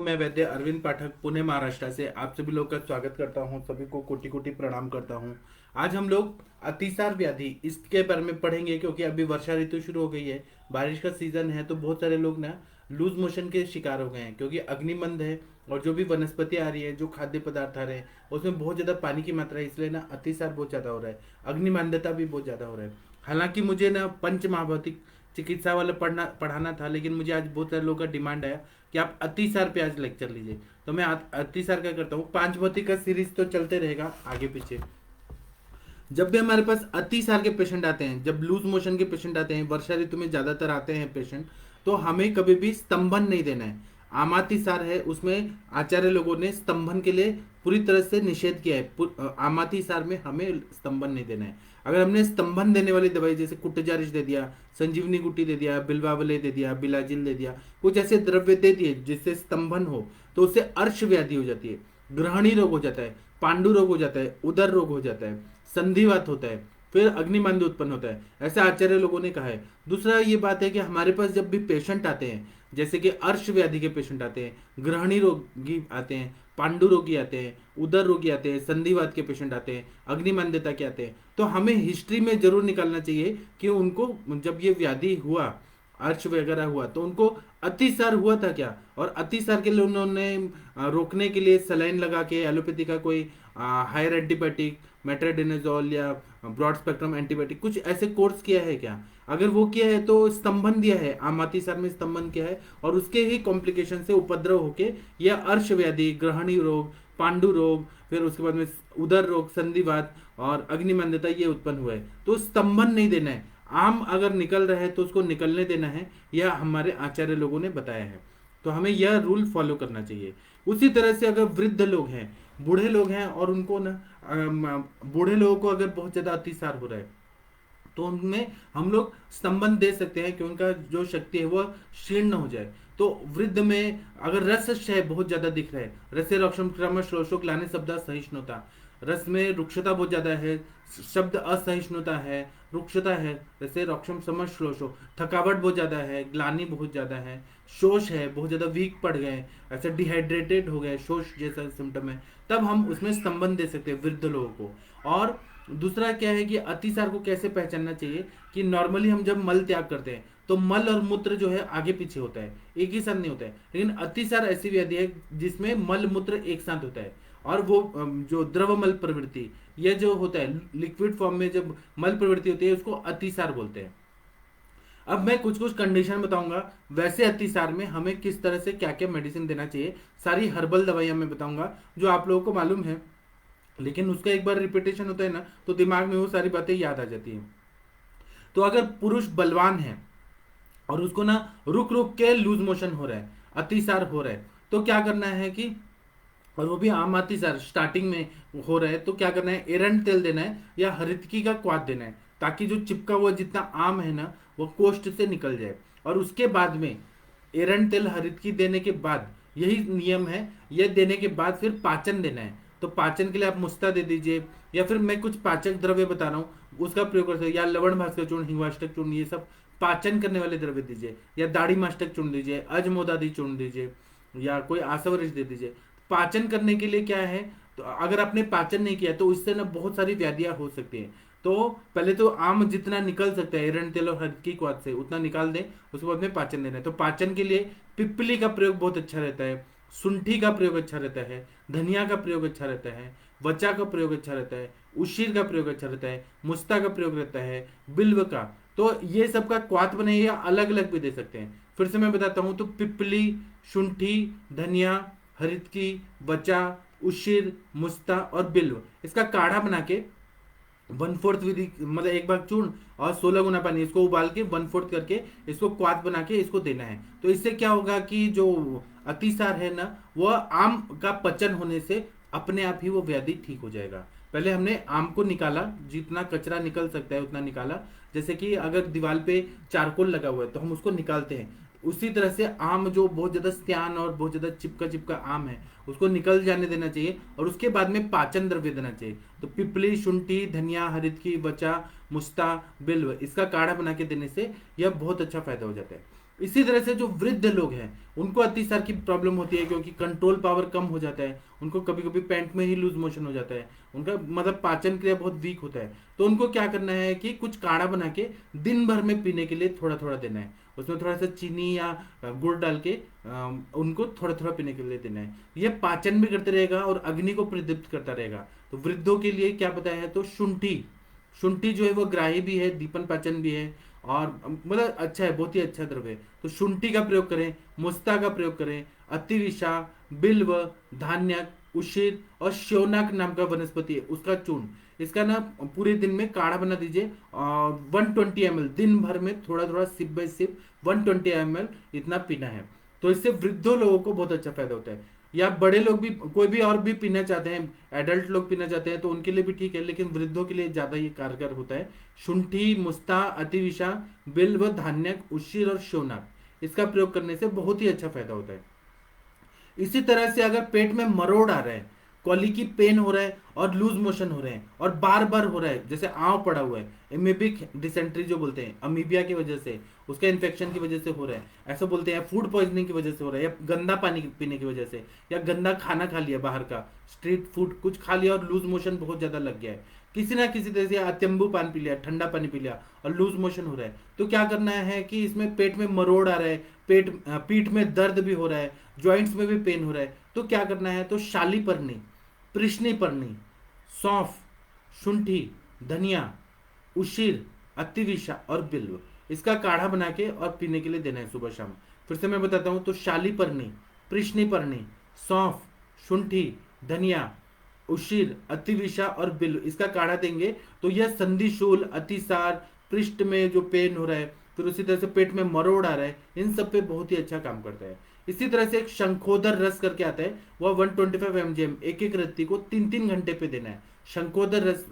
मैं वैद्य अरविंद पाठक पुणे महाराष्ट्र से आप सभी लोग का स्वागत करता हूं। सभी को कोटि कोटि प्रणाम करता हूं। आज हम लोग अतिसार व्याधि इसके बारे में पढ़ेंगे, क्योंकि अभी वर्षा ऋतु शुरू हो गई है, बारिश का सीजन है। तो बहुत सारे लोग ना लूज मोशन के शिकार हो गए हैं, क्योंकि अग्निमंद है और जो भी वनस्पति आ रही है, जो खाद्य पदार्थ आ रहे हैं, उसमें बहुत ज़्यादा पानी की मात्रा है, इसलिए ना अतिसार बहुत ज़्यादा हो रहा है। अग्निमांद्यता भी बहुत ज़्यादा हो रहा है। हालांकि मुझे ना पंच महाभौतिक चिकित्सा वाला पढ़ाना था, लेकिन मुझे आज बहुत सारे लोगों का डिमांड आया कि आप अतिसार पे आज लेक्चर लीजिए। तो मैं अतिसार क्या करता हूँ, पांच भौतिक का सीरीज तो चलते रहेगा आगे पीछे। जब भी हमारे पास अतिसार के पेशेंट आते हैं, जब लूज मोशन के पेशेंट आते हैं, वर्षा ऋतु में ज्यादातर आते हैं पेशेंट, तो हमें कभी भी स्तंभन नहीं देना है। आमातिसार है, उसमें आचार्य लोगों ने स्तंभन के लिए पूरी तरह से निषेध किया है। आमातिसार में हमें स्तंभन नहीं देना है। अगर हमने स्तंभन देने वाली दवाई जैसे कुटजारिश दे दिया, संजीवनी गुटी दे दिया, बिल्वावले दे दिया, बिलाजिल दे दिया, कुछ ऐसे द्रव्य दे दिए जिससे स्तंभन हो, तो उससे अर्श व्याधि हो जाती है, ग्रहणी रोग हो जाता है, पांडु रोग हो जाता है, उदर रोग हो जाता है, संधिवात होता है, फिर अग्निमांद उत्पन्न होता है। ऐसा आचार्य लोगों ने कहा है। दूसरा ये बात है कि हमारे पास जब भी पेशेंट आते हैं, जैसे कि अर्श व्याधि के पेशेंट आते हैं, ग्रहणी रोगी आते हैं, पांडु रोगी आते हैं, उदर रोगी आते हैं, संधिवात के पेशेंट आते हैं, अग्निमांद्यता के आते हैं, तो हमें हिस्ट्री में जरूर निकालना चाहिए कि उनको जब ये व्याधि हुआ, अर्श वगैरह हुआ, तो उनको अतिसार हुआ था क्या, और अतिसार के लिए उन्होंने रोकने के लिए सलाइन लगा के एलोपैथी का कोई हायर एंटीबायोटिक, मेट्राडेनाजोल या ब्रॉड स्पेक्ट्रम एंटीबायोटिक कुछ ऐसे कोर्स किया है क्या? अगर वो किया है तो स्तंभन दिया है, आमातिसार में स्तंभन किया है, और उसके ही कॉम्प्लिकेशन से उपद्रव होके यह अर्श व्याधि, ग्रहणी रोग, पांडु रोग, फिर उसके बाद में उदर रोग, संधिवात और अग्निमंदता ये उत्पन्न हुआ है। तो स्तंभन नहीं देना है। आम अगर निकल रहा है तो उसको निकलने देना है, यह हमारे आचार्य लोगों ने बताया है। तो हमें यह रूल फॉलो करना चाहिए। उसी तरह से अगर वृद्ध लोग हैं, बूढ़े लोग हैं, और उनको ना बूढ़े लोगों को अगर बहुत ज्यादा अतिसार हो रहा है, तो उनमें हम लोग स्तंभन दे सकते हैं कि उनका जो शक्ति है वह क्षीण हो जाए। तो वृद्ध में अगर रस क्षय बहुत ज्यादा दिख रहा है, रसे रक्षम क्रम श्लोशोक लाने शब्द असहिष्णुता, रस में रुक्षता बहुत ज्यादा है, शब्द असहिष्णुता है, रुक्षता है, जैसे रक्षम समझ श्लोशो, थकावट बहुत ज्यादा है, ग्लानि बहुत ज्यादा है, शोष है, बहुत ज्यादा वीक पड़ गए, ऐसे डिहाइड्रेटेड हो गए, शोष जैसा सिम्टम है, तब हम उसमें स्तंभन दे सकते हैं वृद्ध लोगों को। और दूसरा क्या है कि अतिसार को कैसे पहचानना चाहिए, कि नॉर्मली हम जब मल त्याग करते हैं तो मल और मूत्र जो है आगे पीछे होता है, एक ही साथ नहीं होता है। लेकिन अतिसार ऐसी व्याधि है जिसमें मल मूत्र एक साथ होता है, और वो जो द्रव मल प्रवृत्ति, ये जो होता है लिक्विड फॉर्म में जब मल प्रवृत्ति होती है, उसको अतिसार बोलते हैं। अब मैं कुछ कुछ कंडीशन बताऊंगा, वैसे अतिसार में हमें किस तरह से क्या क्या मेडिसिन देना चाहिए, सारी हर्बल दवाइयां मैं बताऊंगा जो आप लोगों को मालूम है, लेकिन उसका एक बार रिपीटेशन होता है ना, तो दिमाग में वो सारी बातें याद आ जाती हैं। तो अगर पुरुष बलवान है और उसको ना रुक रुक के लूज मोशन हो रहा है, अतिसार हो रहा है, तो क्या करना है कि, और वो भी आम अतिसार स्टार्टिंग में हो रहा है, तो क्या करना है, एरंड तेल देना है या हरितकी का क्वाथ देना है, ताकि जो चिपका हुआ जितना आम है ना वो कोष्ठ से निकल जाए। और उसके बाद में एरंड तेल हरितकी देने के बाद, यही नियम है, यह देने के बाद फिर पाचन देना है। तो पाचन के लिए आप मुस्ता दे दीजिए, या फिर मैं कुछ पाचक द्रव्य बता रहा हूँ उसका प्रयोग कर सकते, या लवण भास्कर चूर्ण, हिंगवाष्टक चूर्ण, ये सब पाचन करने वाले द्रव्य दीजिए, या दाढ़ी मास्टक चूर्ण दीजिए, अजमोदादी चूर्ण दीजिए, या कोई आसवरिश दे दीजिए। पाचन करने के लिए क्या है, तो अगर आपने पाचन नहीं किया तो इससे ना बहुत सारी व्याधियां हो सकती हैं। तो पहले तो आम जितना निकल सकता है एरंड तेल और हल्दी की क्वाथ से उतना निकाल दें, उसके बाद में पाचन देना है। तो पाचन के लिए पिप्पली का प्रयोग बहुत अच्छा रहता है, सुंठी का प्रयोग अच्छा रहता है, धनिया का प्रयोग अच्छा रहता है, वचा का प्रयोग अच्छा रहता है, उशीर का प्रयोग अच्छा रहता है, मुस्ता का प्रयोग रहता है, बिल्व का। तो ये सब का क्वाथ बनाइए, अलग अलग भी दे सकते हैं। फिर से मैं बताता हूं, तो पिप्पली, शुंठी, धनिया, हरितकी, वचा, उशीर, मुस्ता और बिल्व, इसका काढ़ा बना के 1/4 विधि, मतलब एक भाग चूर्ण और 16 गुना पानी, इसको उबाल के 1/4 करके इसको क्वाथ बना के इसको देना है। तो इससे क्या होगा कि जो अतिसार है ना, वह आम का पचन होने से अपने आप ही वो व्याधि ठीक हो जाएगा। पहले हमने आम को निकाला, जितना कचरा निकल सकता है उतना निकाला। जैसे कि अगर दीवार पे चारकोल लगा हुआ है तो हम उसको निकालते हैं, उसी तरह से आम जो बहुत ज्यादा स्त्यान और बहुत ज्यादा चिपका चिपका आम है उसको निकल जाने देना चाहिए, और उसके बाद में पाचन द्रव्य देना चाहिए। तो पिपली, शुंठी, धनिया, हरितकी, वचा, मुस्ता, बिल्व, इसका काढ़ा बना के देने से यह बहुत अच्छा फायदा हो जाता है। इसी तरह से जो वृद्ध लोग हैं उनको अतिसार की प्रॉब्लम होती है, क्योंकि कंट्रोल पावर कम हो जाता है, उनको कभी कभी पैंट में ही लूज मोशन हो जाता है, उनका मतलब पाचन क्रिया बहुत वीक होता है। तो उनको क्या करना है कि कुछ काढ़ा बना के दिन भर में पीने के लिए थोड़ा थोड़ा देना है, उसमें थोड़ा सा चीनी या गुड़ डाल के उनको थोड़ा थोड़ा पीने के लिए देना है। ये पाचन भी करते रहेगा और अग्नि को प्रदीप्त करता रहेगा। तो वृद्धों के लिए क्या बताया है, तो शुंठी, शुंठी जो है वो ग्राही भी है, दीपन पाचन भी है, और मतलब अच्छा है, बहुत ही अच्छा द्रव्य है। तो शुंठी का प्रयोग करें, मुस्ता का प्रयोग करें, अतिविषा, बिल्व, धान्यक, उशिर और श्योनाक नाम का वनस्पति है उसका चूर्ण, इसका ना पूरे दिन में काढ़ा बना दीजिए। 120 ml दिन भर में थोड़ा थोड़ा सिप बाय सिप 120 ml इतना पीना है। तो इससे वृद्धों लोगों को बहुत अच्छा फायदा होता है। या बड़े लोग भी कोई भी और भी पीना चाहते हैं, एडल्ट लोग पीना चाहते हैं तो उनके लिए भी ठीक है, लेकिन वृद्धों के लिए ज्यादा ये कारगर होता है। शुंठी, मुस्ता, अतिविषा, बिल्व, धान्यक, उशिर और शोनाक, इसका प्रयोग करने से बहुत ही अच्छा फायदा होता है। इसी तरह से अगर पेट में मरोड़ आ रहा है, कॉली की पेन हो रहा है और लूज मोशन हो रहे हैं और बार बार हो रहा है, जैसे आंव पड़ा हुआ है, एमीबिक डिसेंट्री जो बोलते हैं, अमीबिया की वजह से, उसका इन्फेक्शन की वजह से हो रहा है, ऐसा बोलते हैं, फूड पॉइजनिंग की वजह से हो रहा है, या गंदा पानी पीने की वजह से, या गंदा खाना खा लिया, बाहर का स्ट्रीट फूड कुछ खा लिया और लूज मोशन बहुत ज्यादा लग गया है, किसी ना किसी तरह से अत्यंबू पान पी लिया, ठंडा पानी पी लिया और लूज मोशन हो रहा है, तो क्या करना है कि इसमें पेट में मरोड़ आ रहा है, पीठ में दर्द भी हो रहा है, ज्वाइंट्स में भी पेन हो रहा है, तो क्या करना है, तो शाली परनी, कृष्णी पर्णी, सौंफ, शुंठी, धनिया, उशीर, अतिविषा और बिल्व, इसका काढ़ा बना के और पीने के लिए देना है सुबह शाम। फिर से मैं बताता हूं, तो शाली पर्णी, कृष्णी पर्णी, सौंफ, शुंठी, धनिया, उशीर, अतिविषा और बिल्व, इसका काढ़ा देंगे तो यह संधिशूल, अतिसार, पृष्ठ में जो पेन हो रहा है, फिर उसी तरह से पेट में मरोड़ आ रहा है, इन सब पे बहुत ही अच्छा काम करता है। इसी तरह से एक शंखोदर रस करके आता है, वह 125 mgm एक एक रत्ती को 3-3 घंटे पे देना है। शंखोदर रस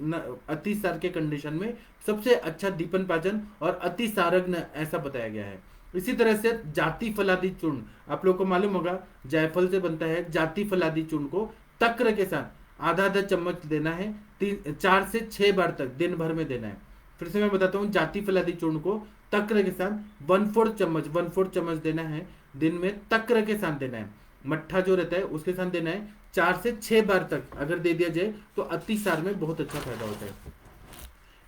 अतिसार के कंडीशन में सबसे अच्छा दीपन पाचन और अतिसारक ऐसा बताया गया है। इसी तरह से जाति फलादि चूर्ण, आप लोग को मालूम होगा जायफल से बनता है, जाति फलादि चूर्ण को तक्र के साथ आधा आधा चम्मच देना है, 4 से 6 बार तक दिन भर में देना है। फिर से मैं बताता हूँ, जाति फलादि चूर्ण को तक्र के साथ 1/4 चम्मच देना है दिन में, तक्र के साथ देना है, मट्ठा जो रहता है उसके साथ देना है, 4 से 6 बार तक अगर दे दिया जाए तो अतिसार में बहुत अच्छा फायदा होता है।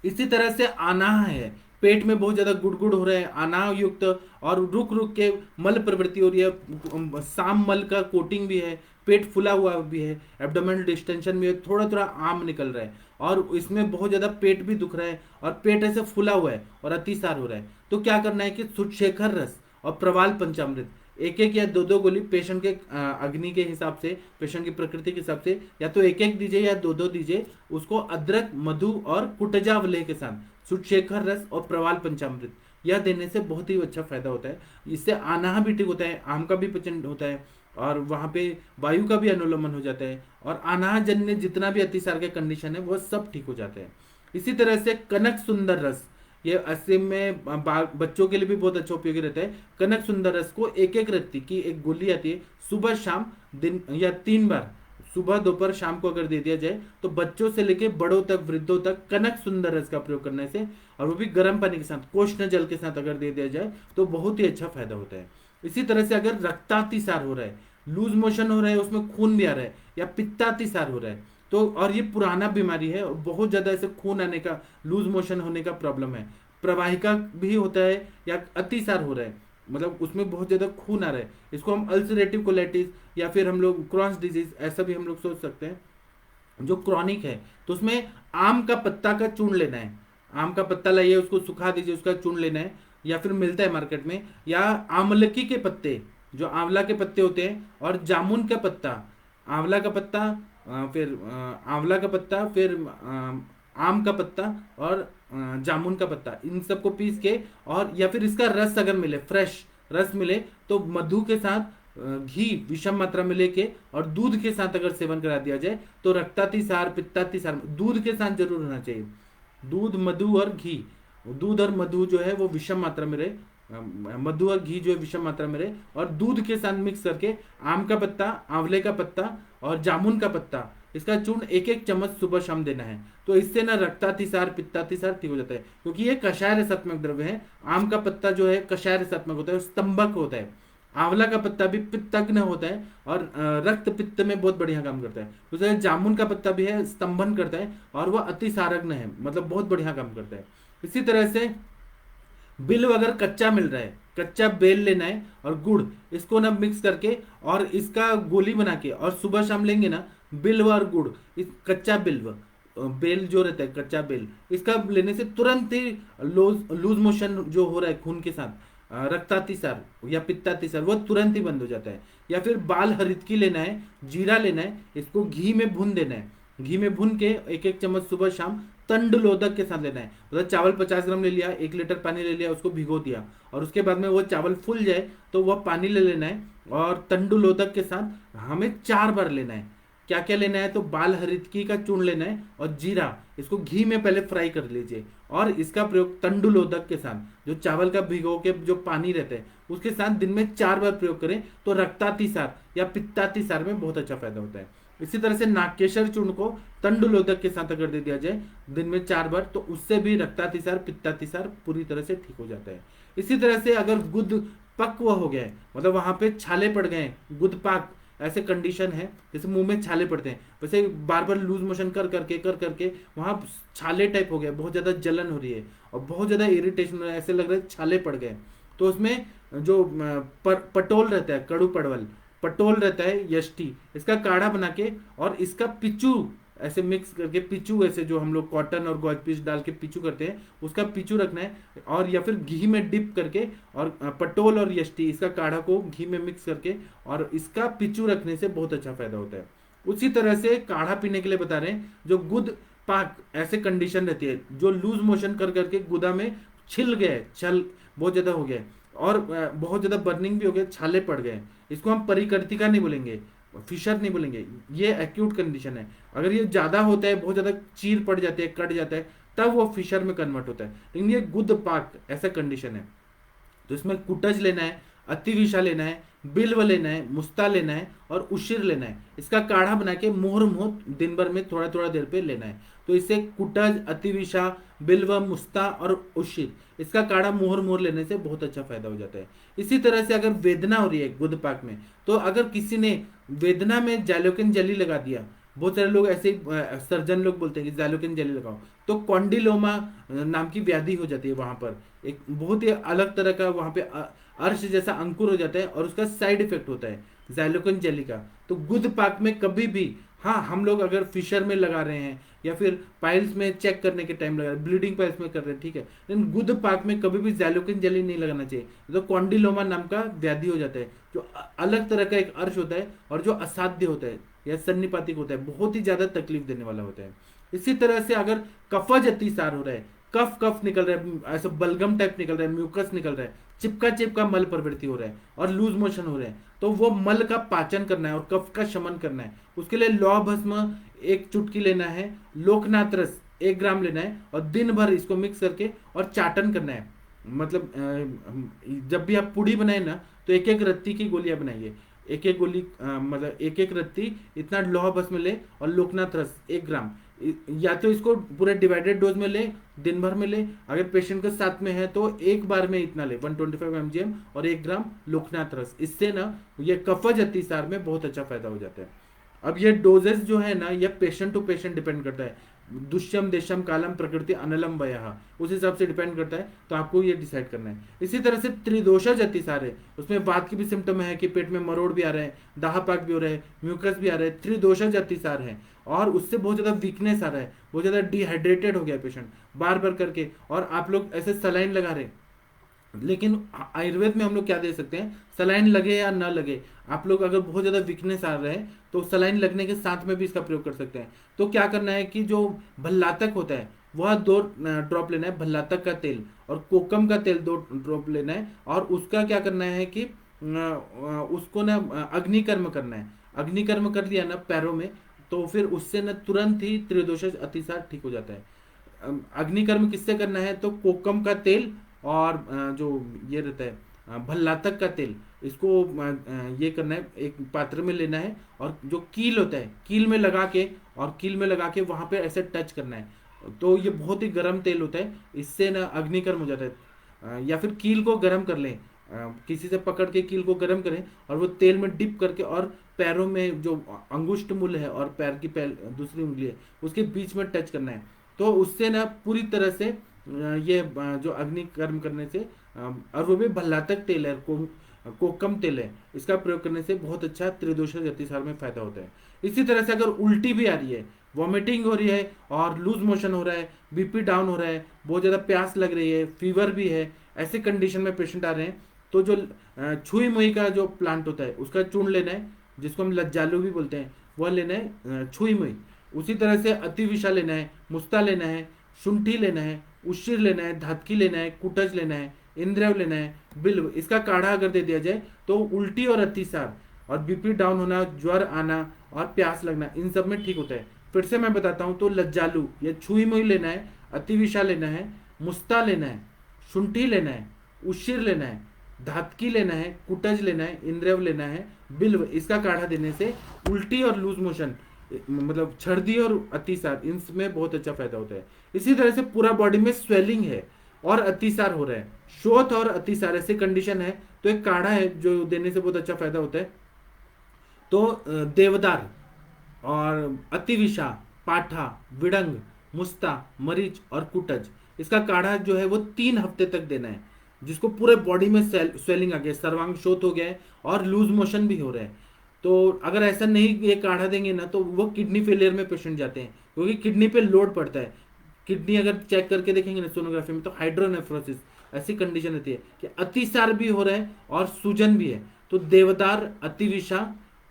इसी तरह से आनाह है, पेट में बहुत ज्यादा गुड़गुड़ हो रहा है, अनाह युक्त और रुक रुक के मल प्रवृत्ति हो रही है, साम मल का कोटिंग भी है, पेट फुला हुआ भी है, एब्डोमिनल डिस्टेंशन भी है, थोड़ा थोड़ा आम निकल रहा है और इसमें बहुत ज्यादा पेट भी दुख रहा है और पेट ऐसे फुला हुआ है और अतिसार हो रहा है, तो क्या करना है कि सुशेखर रस और प्रवाल पंचामृत एक एक या दो दो गोली पेशेंट के अग्नि के हिसाब से, पेशेंट की प्रकृति के हिसाब से, या तो एक एक दीजिए या दो दो दीजिए, उसको अदरक, मधु और कुटजा वलय के साथ सुशेखर रस और प्रवाल पंचामृत यह देने से बहुत ही अच्छा फायदा होता है। इससे आनाह भी ठीक होता है, आम का भी पचन होता है और वहां पे वायु का भी अनुलोमन हो जाता है और अनाह जन्य जितना भी अतिसार का कंडीशन है वह सब ठीक हो जाते हैं। इसी तरह से कनक सुंदर रस, ये असीम में बच्चों के लिए भी बहुत अच्छा उपयोगी रहता है। कनक सुंदर रस को एक एक रत्ती की एक गोली आती है, सुबह शाम दिन या 3 बार, सुबह दोपहर शाम को अगर दे दिया जाए तो बच्चों से लेके बड़ों तक, वृद्धों तक कनक सुंदर रस का प्रयोग करने से, और वो भी गर्म पानी के साथ, कोष्ण जल के साथ अगर दे दिया जाए तो बहुत ही अच्छा फायदा होता है। इसी तरह से अगर रक्तातिसार हो रहा है, लूज मोशन हो रहा है, उसमें खून भी आ रहा है, या पित्तातिसार हो रहा है, तो और ये पुराना बीमारी है और बहुत ज्यादा ऐसे खून आने का, लूज मोशन होने का प्रॉब्लम है, प्रवाहिका भी होता है या अतिसार हो रहा है, मतलब उसमें बहुत ज्यादा खून आ रहा है, इसको हम अल्सरेटिव कोलाइटिस या फिर हम लोग क्रॉन्स डिजीज ऐसा भी हम लोग सोच सकते हैं जो क्रॉनिक है। तो उसमें आम का पत्ता का चूर्ण लेना है, आम का पत्ता लाइए, उसको सुखा दीजिए, उसका चूर्ण लेना है, या फिर मिलता है मार्केट में, या आमलकी के पत्ते, जो आंवला के पत्ते होते हैं, और जामुन का पत्ता, आंवला का पत्ता, फिर आंवला का पत्ता, फिर आम का पत्ता और जामुन का पत्ता, इन सबको पीस के, और या फिर इसका रस अगर मिले, फ्रेश रस मिले, तो मधु के साथ घी विषम मात्रा में लेके और दूध के साथ अगर सेवन करा दिया जाए तो रक्तातिसार, पित्तातिसार, दूध के साथ जरूर होना चाहिए, दूध, मधु और घी, दूध और मधु जो है वो विषम मात्रा में रहे, मधु और घी जो है विषम मात्रा में रहे, और दूध के साथ मिक्स करके आम का पत्ता, आंवले का पत्ता और जामुन का पत्ता, इसका चूर्ण एक एक चम्मच सुबह शाम देना है। तो इससे ना रक्तातिसार पित्तातिसार ठीक हो जाता है, क्योंकि ये कषाय रसात्मक द्रव्य है। आम का पत्ता जो है कषाय रसात्मक होता है, स्तंभक होता है। आंवला का पत्ता भी पित्तग्न होता है और रक्त पित्त में बहुत बढ़िया काम करता है। तो जामुन का पत्ता भी है, स्तंभन करता है और वह अतिसारग्न है, मतलब बहुत बढ़िया काम करता है। इसी तरह से बिल्व अगर कच्चा मिल रहा है, कच्चा बेल लेना है और गुड़, इसको ना मिक्स करके और इसका गोली बना के और सुबह शाम लेंगे ना, बिल्व और गुड़, इस कच्चा बिल्व बेल जो रहता है कच्चा बेल, इसका लेने से तुरंत ही लूज मोशन जो हो रहा है खून के साथ, रक्तातिसार या पित्तातिसार, वो तुरंत ही बंद हो जाता है। या फिर बाल हरितकी लेना है, जीरा लेना है, इसको घी में भून देना है, घी में भून के एक एक चम्मच सुबह शाम तंडुलोदक के साथ लेना है। मतलब चावल 50 ग्राम ले लिया, 1 लीटर पानी ले लिया, उसको भिगो दिया और उसके बाद में वो चावल फूल जाए तो वह पानी ले लेना है और तंडुलोदक के साथ हमें 4 बार लेना है। क्या क्या लेना है, तो बाल हरितकी का चूर्ण लेना है और जीरा, इसको घी में पहले फ्राई कर लीजिए और इसका प्रयोग तंडुलोदक के साथ, जो चावल का भिगो के जो पानी रहता है उसके साथ दिन में 4 बार प्रयोग करें तो रक्तातिसार या पित्तातिसार में बहुत अच्छा फायदा होता है। इसी तरह से नागकेशर चूर्ण को तंडुलोदक के साथ अगर दे दिया जाए दिन में 4 बार, तो उससे भी रक्तातिसार पित्तातिसार पूरी तरह से ठीक हो जाता है। इसी तरह से अगर गुद पक्व हो गया है, मतलब वहां पे छाले पड़ गए, गुद पाक ऐसे कंडीशन है, जैसे मुंह में छाले पड़ते हैं, वैसे बार बार लूज मोशन कर करके वहां छाले टाइप हो गया, बहुत ज्यादा जलन हो रही है और बहुत ज्यादा इरिटेशन हो रहा है, ऐसे लग रहा है छाले पड़ गए, तो उसमें जो पटोल रहता है, कड़ू पड़वल पटोल रहता है, यष्टि, इसका काढ़ा बना के और इसका पिचू ऐसे मिक्स करके, पिचू ऐसे जो हम लोग कॉटन और गॉज पीस डाल के पिचू करते हैं, उसका पिचू रखना है और या फिर घी में डिप करके और पटोल और यष्टि इसका काढ़ा को घी में मिक्स करके और इसका पिचू रखने से बहुत अच्छा फायदा होता है। उसी तरह से काढ़ा पीने के लिए बता रहे हैं, जो गुद पाक ऐसे कंडीशन रहती है, जो लूज मोशन कर करके गुदा में छिल गए, छल बहुत ज्यादा हो गया और बहुत ज्यादा बर्निंग भी हो गया, छाले पड़ गए, इसको हम परिकर्तिका नहीं बोलेंगे, फिशर नहीं बोलेंगे, ये एक्यूट कंडीशन है। अगर ये ज्यादा होता है, बहुत ज्यादा चीर पड़ जाते हैं, कट जाता है, तब वो फिशर में कन्वर्ट होता है। लेकिन ये गुद पाक ऐसा कंडीशन है, तो इसमें कुटज लेना है, अतिविषा लेना है, बिल्व लेना है, मुस्ता लेना है और उशिर लेना है। इसका काढ़ा बना के मुहुर्मुह दिन भर में थोड़ा थोड़ा देर पे लेना है। तो इससे कुटज, अतिविषा, बिल्व, मुस्ता और उशिर, इसका काढ़ा मुहुर्मुह लेने से बहुत अच्छा फायदा हो जाता है। इसी तरह से अगर वेदना हो रही है गुद पाक में, तो अगर किसी ने वेदना में जैलोकिन जेली लगा दिया, बहुत सारे लोग ऐसे सर्जन लोग बोलते हैं कि जैलोकिन जेली लगाओ, तो कॉन्डिलोमा नाम की व्याधि हो जाती है, वहां पर एक बहुत ही अलग तरह का वहां पे अर्श जैसा अंकुर हो जाता है और उसका साइड इफेक्ट होता है जैलोकिन जेली का। तो गुद पाक में कभी भी, हाँ हम लोग अगर फिशर में लगा रहे हैं या फिर पाइल्स में चेक करने के टाइम लगा रहे हैं, ब्लीडिंग पाइल्स में कर रहे हैं, ठीक है, लेकिन गुद पाक में कभी भी जैलोकिन जेली नहीं लगाना चाहिए। तो कॉन्डिलोमा नाम का व्याधि हो जाता है, जो अलग तरह का एक अर्श होता है और जो असाध्य होता है या सन्निपातिक होता है, बहुत ही ज्यादा तकलीफ देने वाला होता है। इसी तरह से अगर कफज अतिसार हो रहा है, कफ कफ निकल रहा है, ऐसा बलगम टाइप निकल रहा है, म्यूकस निकल रहा है, चिपका चिपका मल प्रवृत्ति हो रहा है और लूज मोशन हो रहे हैं, तो वो मल का पाचन करना है और कफ का शमन करना है। उसके लिए लौ भस्म 1 चुटकी लेना है, लोकनाथ रस 1 ग्राम लेना है और दिन भर इसको मिक्स करके और चाटन करना है। मतलब जब भी आप पुड़ी बनाए ना, तो एक एक रत्ती की गोलियां बनाइए, एक एक गोली मतलब एक एक रत्ती इतना लौह भस्म ले और लोकनाथ रस 1 ग्राम, या तो इसको पूरे डिवाइडेड डोज में ले, दिन भर में ले, अगर पेशेंट के साथ में है तो एक बार में इतना ले 125 mgm और 1 ग्राम लोकनाथ रस। इससे ना ये कफज अतिसार में बहुत अच्छा फायदा हो जाता है। अब ये डोजेस जो है ना, ये पेशेंट टू पेशेंट डिपेंड करता है, दुष्यम देशम कालम प्रकृति अनलम वयः, उस हिसाब से डिपेंड करता है, तो आपको ये डिसाइड करना है। इसी तरह से त्रिदोषज अतिसार है, उसमें बात की भी सिम्टम है कि पेट में मरोड़ भी आ रहे हैं, दाहपाक भी हो रहे हैं, म्यूकस भी आ रहे हैं, त्रिदोषज अतिसार है और उससे बहुत ज्यादा वीकनेस आ रहा है, बहुत ज्यादा डिहाइड्रेटेड हो गया पेशेंट बार बार करके, और आप लोग ऐसे सलाइन लगा रहे हैं। लेकिन आयुर्वेद में हम लोग क्या दे सकते हैं, सलाइन लगे या ना लगे, आप लोग अगर बहुत ज्यादा वीकनेस आ रहा है तो सलाइन लगने के साथ में भी इसका प्रयोग कर सकते हैं। तो क्या करना है कि जो भल्लातक होता है वह 2 ड्रॉप लेना है, भल्लातक का तेल और कोकम का तेल 2 ड्रॉप लेना है और उसका क्या करना है कि उसको ना अग्निकर्म करना है। अग्निकर्म कर दिया ना पैरों में, तो फिर उससे ना तुरंत ही त्रिदोषज अतिसार ठीक हो जाता है। अग्निकर्म किससे करना है, तो कोकम का तेल और जो ये रहता है भल्लातक का तेल, इसको ये करना है, एक पात्र में लेना है और जो कील होता है कील में लगा के, और कील में लगा के वहां पे ऐसे टच करना है। तो ये बहुत ही गर्म तेल होता है, इससे ना अग्निकर्म हो जाता है। या फिर कील को गर्म कर लें, किसी से पकड़ के कील को गर्म करें और वो तेल में डिप करके, और पैरों में जो अंगुष्ठ मूल है और पैर की दूसरी उंगली है उसके बीच में टच करना है। तो उससे ना पूरी तरह से ये जो अग्नि कर्म करने से, और वो भी भल्लातक तेल है, कोकम तेल है, इसका प्रयोग करने से बहुत अच्छा त्रिदोष अतिसार में फायदा होता है। इसी तरह से अगर उल्टी भी आ रही है, वॉमिटिंग हो रही है और लूज मोशन हो रहा है, बीपी डाउन हो रहा है, बहुत ज़्यादा प्यास लग रही है, फीवर भी है, ऐसे कंडीशन में पेशेंट आ रहे हैं, तो जो छुई मुई का जो प्लांट होता है उसका चूर्ण लेना है, जिसको हम लज्जालू भी बोलते हैं, वह लेना है छुई मुई। उसी तरह से अतिविषा लेना है, मुस्ता लेना है, शुंठी लेना है, उशिर लेना है, धातकी लेना है, कुटज लेना है, इंद्रव लेना है, बिल्व, इसका काढ़ा अगर दे दिया जाए तो उल्टी और अतिसार और बीपी डाउन होना, ज्वर आना और प्यास लगना, इन सब में ठीक होता है। फिर से मैं बताता हूँ, तो लज्जालू या छुई मुई लेना है, अतिविषा लेना है, मुस्ता लेना है, शुंठी लेना है, उशिर लेना है, धातकी लेना है, कुटज लेना है, इंद्रव लेना है, बिल्व, इसका काढ़ा देने से उल्टी और लूज मोशन, मतलब छर्दी और अतिसार, इनमें बहुत अच्छा फायदा होता है। इसी तरह से पूरा बॉडी में स्वेलिंग है और अतिसार हो रहा है, शोथ और अतिसार ऐसी कंडीशन है, तो एक काढ़ा है जो देने से बहुत अच्छा फायदा होता है। तो देवदार और अतिविषा, पाठा, विडंग, मुस्ता, मरीच और कुटज, इसका काढ़ा जो है वो 3 हफ्ते तक देना है, जिसको पूरे बॉडी में स्वेलिंग आ गया, सर्वांग शोथ हो गया है और लूज मोशन भी हो रहा है। तो अगर ऐसा नहीं ये काढ़ा देंगे ना, तो वो किडनी फेलियर में पेशेंट जाते हैं, क्योंकि किडनी पे लोड पड़ता है। किडनी अगर चेक करके देखेंगे ना सोनोग्राफी में, तो हाइड्रोनेफ्रोसिस ऐसी कंडीशन रहती है कि अतिसार भी हो रहा है और सूजन भी है। तो देवदार, अतिविषा,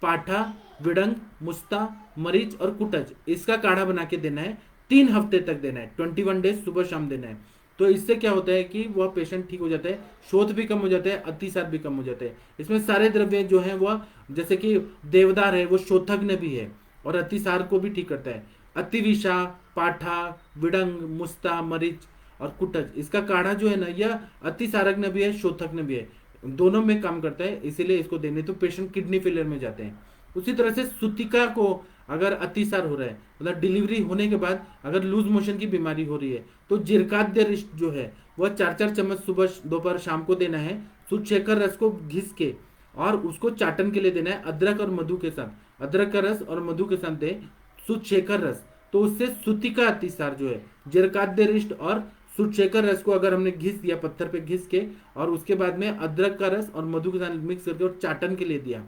पाठा, विडंग, मुस्ता, मरीच और कुटज, इसका काढ़ा बना के देना है, 3 हफ्ते तक देना है, 21 डेज सुबह शाम देना है। तो इससे क्या होता है कि वह पेशेंट ठीक हो जाता है, शोथ भी कम हो जाता है, अतिसार भी कम हो जाता है। इसमें सारे द्रव्य जो हैं वह, जैसे कि देवदार है वो शोथग्न भी है और अतिसार को भी ठीक करता है। अतिविषा, पाठा, विडंग, मुस्ता, मरीच और कुटज, इसका काढ़ा जो है ना, यह अतिसारग्न भी है, शोथग्न भी है, दोनों में काम करता है, इसीलिए इसको देने तो पेशेंट किडनी फेलियर में जाते हैं। उसी तरह से सुतिका को अगर अतिसार हो रहा है, मतलब डिलीवरी होने के बाद अगर लूज मोशन की बीमारी हो रही है, तो जिरकाद्य रिष्ट जो है वह 4-4 चम्मच सुबह, दोपहर, शाम को देना है, सुचेकर रस को घिस के, और उसको चाटन के लिए देना है अदरक और मधु के साथ, अदरक का रस और मधु के साथ दे, सुचेकर रस। तो उससे सुतिका अतिसार जो है, जिरकाद्य रिष्ट और सुचेकर रस को अगर हमने घिस दिया, पत्थर पे घिस के, और उसके बाद में अदरक का रस और मधु के साथ मिक्स करके और चाटन के लिए दिया,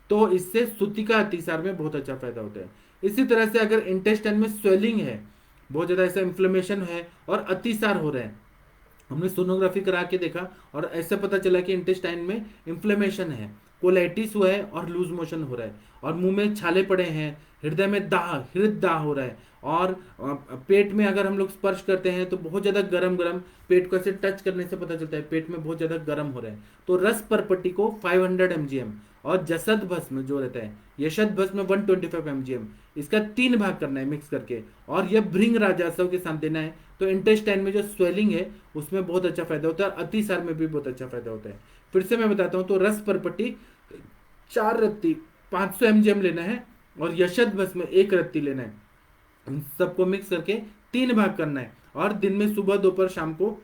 तो इससे सुतिका अतिसार में बहुत अच्छा फायदा होता है। इसी तरह से अगर इंटेस्टाइन में स्वेलिंग है, बहुत ज्यादा ऐसा इन्फ्लेमेशन है और अतिसार हो रहा है, हमने सोनोग्राफी करा के देखा और ऐसा पता चला कि इंटेस्टाइन में इन्फ्लेमेशन है, कोलाइटिस हुआ है और लूज मोशन हो रहा है, और मुंह में छाले पड़े हैं, हृदय में दाह, हृदय दाह हो रहा है, और पेट में अगर हम लोग स्पर्श करते हैं तो बहुत ज्यादा गरम गरम, पेट को ऐसे टच करने से पता चलता है पेट में बहुत ज्यादा गर्म हो रहा है। तो रस परपट्टी को 500 mgm और जसद भस्म जो रहता है, यशद भस्म 125 mgm, इसका 3 भाग करना है मिक्स करके, और यह भृंग राजस्व के साथ देना है। तो इंटेस्टाइन में जो स्वेलिंग है उसमें बहुत अच्छा फायदा होता है, और अतिसार में भी बहुत अच्छा फायदा होता है। फिर से मैं बताता हूँ, तो रस परपट्टी 4 रत्ती 500 mgm लेना है, और यशद भस्म 1 रत्ती लेना है, इन सबको मिक्स करके 3 भाग करना है, और दिन में सुबह, दोपहर, शाम को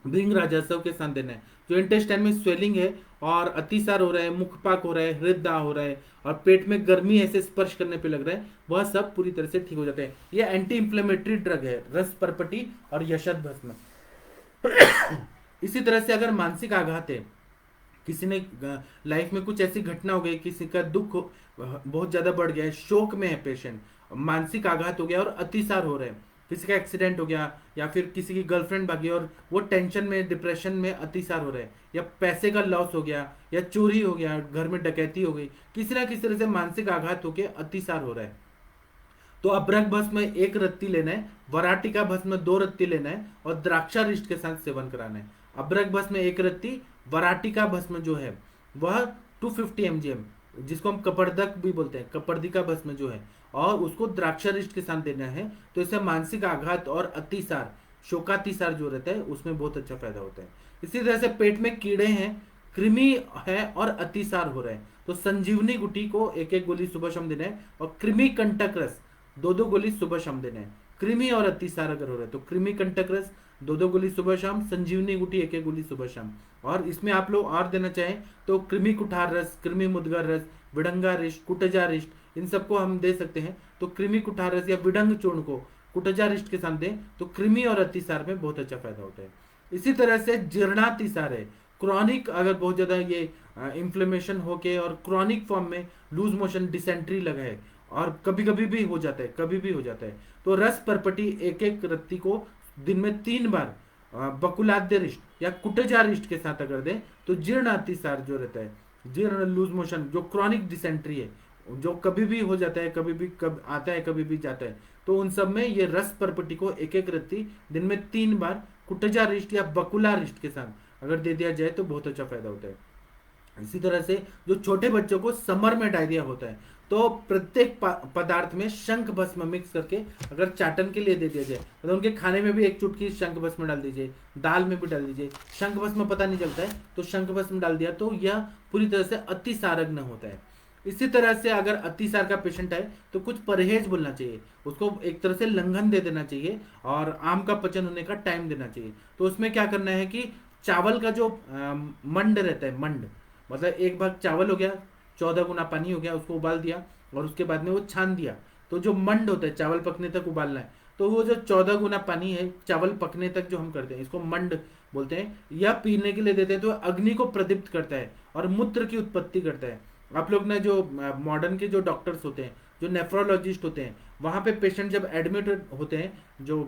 भृंग राजस्व के साथ देना है। जो इंटेस्टाइन में स्वेलिंग है और अतिसार हो रहा है, मुखपाक हो रहा है, हृदय हो रहा है, और पेट में गर्मी ऐसे स्पर्श करने पे लग रहा है, वह सब पूरी तरह से ठीक हो जाता है। यह एंटी इंफ्लेमेटरी ड्रग है, रस परपटी और यशद भस्म। इसी तरह से अगर मानसिक आघात है, किसी ने लाइफ में कुछ ऐसी घटना हो गई, किसी का दुख बहुत ज्यादा बढ़ गया है, शोक में है पेशेंट, मानसिक आघात हो गया और अतिसार हो रहा है, किसी का एक्सीडेंट हो गया, या फिर किसी की गर्लफ्रेंड भागी और वो टेंशन में, डिप्रेशन में अतिसार हो रहा है, या पैसे का लॉस हो गया, या चोरी हो गया, घर में डकैती हो गई, किसी ना किसी तरह से मानसिक आघात होकर अतिसार हो रहा है, तो अभ्रक भस्म 1 रत्ती लेना है, वराटिका भस्म 2 रत्ती लेना है, और द्राक्षारिष्ट के साथ सेवन कराना है। अभ्रक भस्म 1 रत्ती, वराटिका भस्म जो है वह 250 mgm, जिसको हम कपर्दक भी बोलते हैं, कपर्दिका भस्म जो है, और उसको द्राक्षारिष्ट के साथ देना है। तो इससे मानसिक आघात और अतिसार, शोकातिसार जो रहता है उसमें बहुत अच्छा फायदा होता है। इसी तरह से पेट में कीड़े हैं कृमि है और अतिसार हो रहा है, तो संजीवनी गुटी को एक एक गोली सुबह शाम देना है, और कृमि कंटक रस दो दो गोली सुबह शाम देना है। कृमि और अतिसार अगर हो रहा है तो कृमि कंटक रस दो दो गोली सुबह शाम, संजीवनी गुटी एक एक गोली सुबह शाम। और इसमें आप लोग और देना चाहें तो कृमि कुठार रस, कृमि मुदगर रस, विडंगा रिष्ट, कुटजा रिष्ट, इन सबको हम दे सकते हैं। तो कृमि कुठार रस या विडंग चूर्ण को कुटजा रिष्ट के साथ दें तो कृमि और अतिसार में बहुत अच्छा फायदा होता है। इसी तरह से जीर्णातिसार है, क्रॉनिक अगर बहुत ज्यादा ये इंफ्लेमेशन होके और क्रॉनिक फॉर्म में लूज मोशन डिसेंट्री लगा है, और कभी कभी भी हो जाता है, कभी भी हो जाता है, तो रस परपटी एक एक रत्ती को दिन में 3 बार बकुलाद्य रिष्ट या कुटजा रिष्ट के साथ अगर दें तो जीर्ण अतिसार जो रहता है, जीर्ण लूज मोशन जो क्रॉनिक डिसेंट्री है, जो कभी भी हो जाता है, कभी भी कब आता है, कभी भी जाता है, तो उन सब में ये रस परपटी को एक एक रत्ती दिन में 3 बार कुटजा रिष्ट या बकुला रिष्ट के साथ अगर दे दिया जाए तो बहुत अच्छा फायदा होता है। इसी तरह से जो छोटे बच्चों को समर में डायरिया होता है तो प्रत्येक पदार्थ में शंख भस्म मिक्स करके अगर चाटन के लिए दे दिया जाए, मतलब उनके खाने में भी एक चुटकी शंख भस्म डाल दीजिए, दाल में भी डाल दीजिए, शंख भस्म पता नहीं चलता है तो शंख भस्म डाल दिया, तो यह पूरी तरह से अतिसारग्न होता है। इसी तरह से अगर अतिसार का पेशेंट है तो कुछ परहेज बोलना चाहिए, उसको एक तरह से लंघन दे देना चाहिए और आम का पचन होने का टाइम देना चाहिए। तो उसमें क्या करना है कि चावल का जो मंड रहता है, मंड मतलब एक भाग चावल हो गया, 14 गुना पानी हो गया, उसको उबाल दिया और उसके बाद में वो छान दिया, तो जो मंड होता है चावल पकने तक उबालना है, तो वो जो 14 गुना पानी है चावल पकने तक जो हम करते हैं इसको मंड बोलते हैं, या पीने के लिए देते हैं तो अग्नि को प्रदीप्त करता है और मूत्र की उत्पत्ति करता है। आप लोग ने जो मॉडर्न के जो डॉक्टर्स होते हैं, जो नेफ्रोलॉजिस्ट होते हैं, वहां पे पेशेंट जब एडमिट होते हैं, जो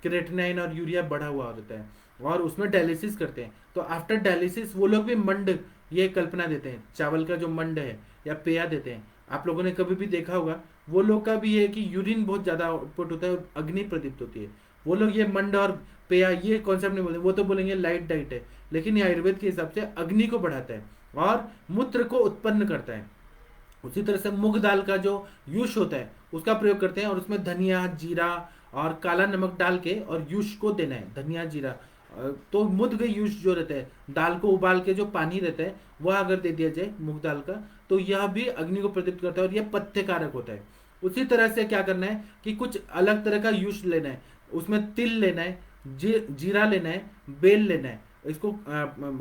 क्रेटिनाइन और यूरिया बढ़ा हुआ होता है और उसमें डायलिसिस करते हैं, तो आफ्टर डायलिसिस वो लोग भी मंड ये कल्पना देते हैं, चावल का जो मंड है या पेया देते हैं। आप लोगों ने कभी भी देखा होगा, वो लोग का भी है कि यूरिन बहुत ज्यादा आउटपुट होता है और अग्नि प्रदीप्त होती है, वो लोग ये मंड और पेया ये कॉन्सेप्ट नहीं बोलते, वो तो बोलेंगे लाइट डाइट है, लेकिन ये आयुर्वेद के हिसाब से अग्नि को बढ़ाता है और मूत्र को उत्पन्न करता है। उसी तरह से मूंग दाल का जो यूश होता है उसका प्रयोग करते हैं और उसमें धनिया, जीरा और काला नमक डाल के और यूश को देना है, धनिया जीरा। तो मुद्ग यूश जो रहता है, दाल को उबाल के जो पानी रहता है वह अगर दे दिया जाए मूंग दाल का, तो यह भी अग्नि को प्रदीप्त करता है और यह पथ्य कारक होता है। उसी तरह से क्या करना है कि कुछ अलग तरह का यूश लेना है, उसमें तिल लेना है, जीरा लेना है, बेल लेना है, इसको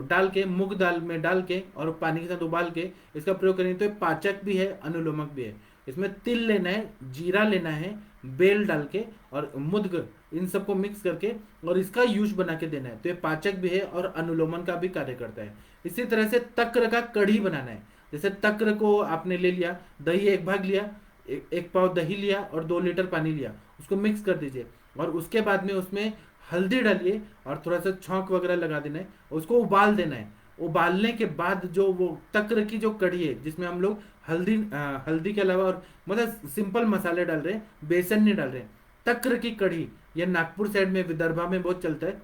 डाल के मूंग दाल में डाल के और पानी के साथ उबाल के इसका प्रयोग करेंगे तो ये पाचक भी है, अनुलोमक भी है। इसमें तिल लेना है, जीरा लेना है, बेल डाल के और मुद्ग, इन सबको मिक्स करके और इसका यूज बना के देना है, तो ये पाचक भी है और अनुलोमन का भी कार्य करता है। इसी तरह से तक्र का कढ़ी बनाना है, जैसे तक्र को आपने ले लिया, दही एक भाग लिया, एक पाव दही लिया और 2 लीटर पानी लिया, उसको मिक्स कर दीजिए और उसके बाद में उसमें हल्दी डालिए और थोड़ा सा छौंक वगैरह लगा देना है, उसको उबाल देना है। उबालने के बाद जो वो तक्र की जो कढ़ी है जिसमें हम लोग हल्दी के अलावा और मतलब सिंपल मसाले डाल रहे हैं, बेसन नहीं डाल रहे हैं, तक्र की कढ़ी, यह नागपुर साइड में विदर्भा में बहुत चलता है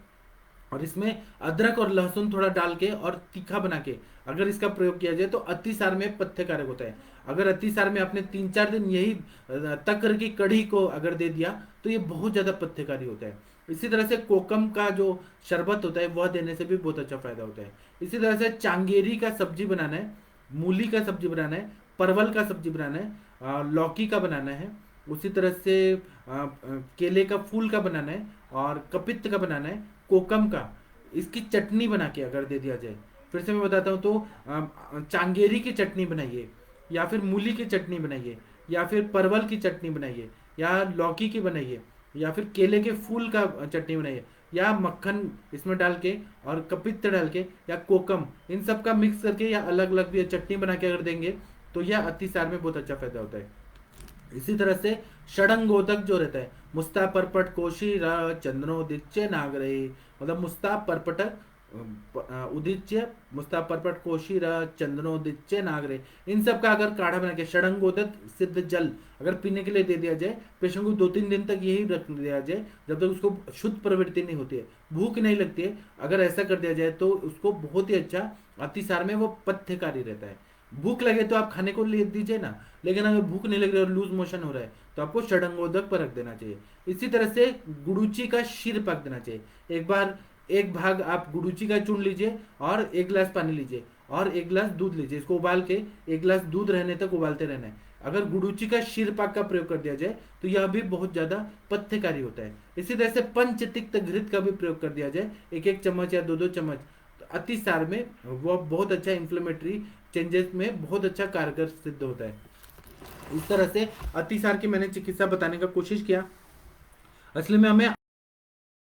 और इसमें अदरक और लहसुन थोड़ा डाल के और तीखा बना के अगर इसका प्रयोग किया जाए तो अतिसार में पथ्यकारक होता है। अगर अतिसार में आपने 3-4 दिन यही तक्र की कढ़ी को अगर दे दिया तो ये बहुत ज्यादा पथ्यकारी होता है। इसी तरह से कोकम का जो शरबत होता है वह देने से भी बहुत अच्छा फायदा होता है। इसी तरह से चांगेरी का सब्जी बनाना है, मूली का सब्जी बनाना है, परवल का सब्जी बनाना है, लौकी का बनाना है, उसी तरह से केले का फूल का बनाना है और कपित्त का बनाना है, कोकम का इसकी चटनी बना के अगर दे दिया जाए, फिर से मैं बताता हूँ, तो चांगेरी की चटनी बनाइए या फिर मूली की चटनी बनाइए या फिर परवल की चटनी बनाइए या लौकी की बनाइए या फिर केले के फूल का चटनी बनाइए या मक्खन इसमें डाल के और कपित्त डाल के या कोकम, इन सब का मिक्स करके या अलग अलग भी चटनी बना के अगर देंगे तो यह अतिसार में बहुत अच्छा फायदा होता है। इसी तरह से षडंगोदक जो रहता है, मुस्ता परपट कोशी चंद्रोदिच्य नागरे, मतलब मुस्ता परपटक उदिच्य, मुस्ता परपट कोशी चंद्रोदिच्य नागरे, इन सब का अगर काढ़ा बना के षडंगोदक सिद्ध जल अगर पीने के लिए दे दिया जाए, पेशेंट को 2-3 दिन तक यही रख दिया जाए जब तक उसको शुद्ध प्रवृत्ति नहीं होती है, भूख नहीं लगती है, अगर ऐसा कर दिया जाए तो उसको बहुत ही अच्छा अतिसार में वो पथ्यकारी रहता है। भूख लगे तो आप खाने को ले दीजिए ना, लेकिन अगर भूख नहीं लग रही और लूज मोशन हो रहा है तो आपको षडंगोदक पर रख देना चाहिए। इसी तरह से गुड़ूची का शीर पक देना चाहिए। एक बार एक भाग आप गुड़ूची का चूर्ण लीजिए और 1 गिलास पानी लीजिए और 1 गिलास दूध लीजिए। इसको उबाल के 1 गिलास दूध रहने तक उबालते रहना है। अगर गुड़ूची का शीरपाक का प्रयोग कर दिया जाए तो यह भी बहुत ज्यादा पथ्यकारी होता है। इसी तरह से पंचतिक्त घृत का भी प्रयोग कर दिया जाए, 1-1 चम्मच या 2-2 चम्मच, तो अतिसार में वह बहुत अच्छा इंफ्लेमेटरी चेंजेस में बहुत अच्छा कारगर सिद्ध होता है। इस तरह से अतिसार की मैंने चिकित्सा बताने का कोशिश किया। असली में हमें